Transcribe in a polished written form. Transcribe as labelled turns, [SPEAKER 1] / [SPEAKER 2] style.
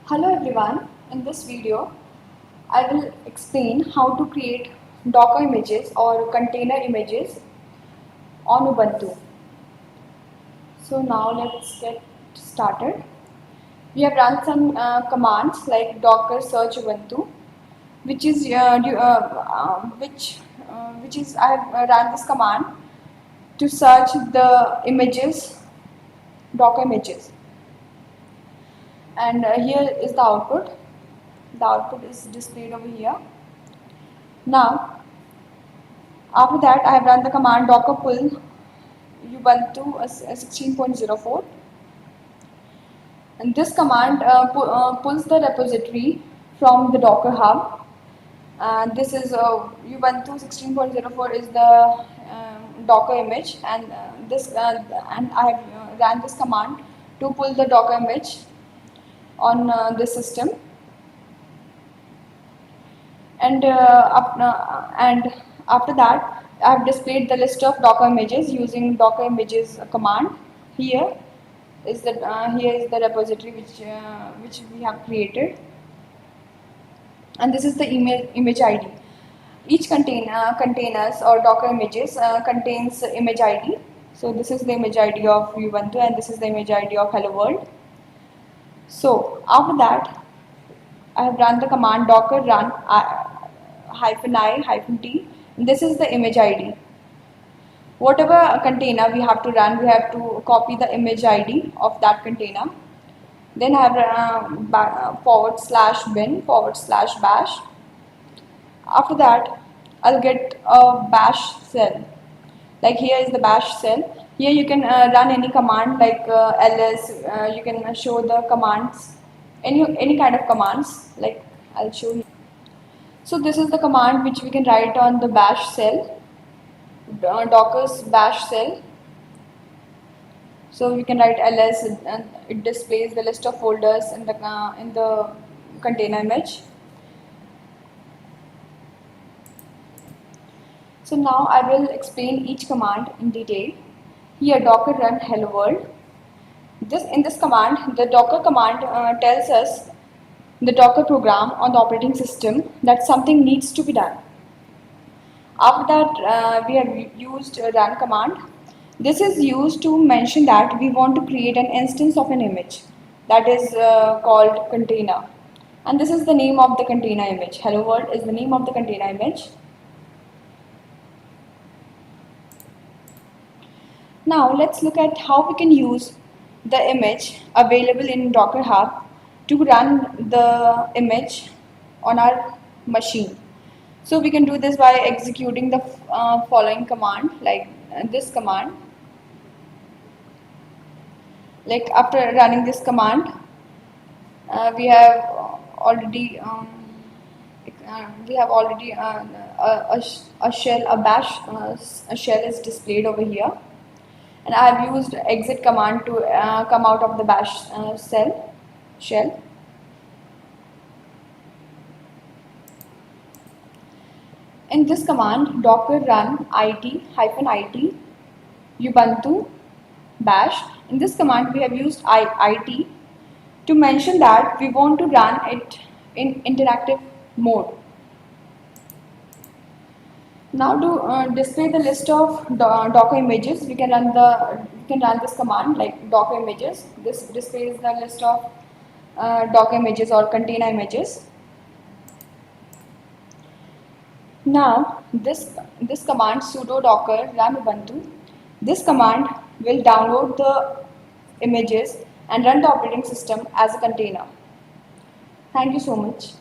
[SPEAKER 1] Hello everyone, in this video I will explain how to create Docker images or container images on Ubuntu. So now let's get started. We have run some commands like docker search Ubuntu, which is I have run this command to search the images, Docker images, and here is the output. The output is displayed over here. Now, after that, I have run the command docker pull Ubuntu 16.04, and this command pulls the repository from the Docker Hub. This is Ubuntu 16.04 is the Docker image, and I have ran this command to pull the Docker image on this system. And after that, I have displayed the list of Docker images using Docker images command. Here is the repository which we have created, and this is the image ID. Each containers or Docker images contains image ID. So this is the image ID of Ubuntu, and this is the image ID of Hello World. So after that, I have run the command docker run -i-t. This is the image ID. Whatever container we have to run, we have to copy the image ID of that container. Then I have /bin/bash. After that, I'll get a bash shell. Like here is the bash shell. Here you can run any command like ls. You can show the commands, any kind of commands. Like I'll show you. So this is the command which we can write on the bash shell, Docker's bash shell. So we can write ls, and it displays the list of folders in the container image. So now I will explain each command in detail. Here docker run hello world. In this command, the docker command tells us the Docker program on the operating system that something needs to be done. After that, we have used run command. This is used to mention that we want to create an instance of an image that is called container, and this is the name of the container image. Hello world is the name of the container image. Now let's look at how we can use the image available in Docker Hub to run the image on our machine. So we can do this by executing the following command, like this command. Like after running this command, we have already a shell, a shell is displayed over here, and I have used exit command to come out of the bash shell. In this command, docker run it ubuntu bash. In this command, we have used it to mention that we want to run it in interactive mode. Now to display the list of Docker images, we can run this command like docker images. This displays the list of Docker images or container images. Now this command sudo docker run ubuntu. This command will download the images and run the operating system as a container. Thank you so much.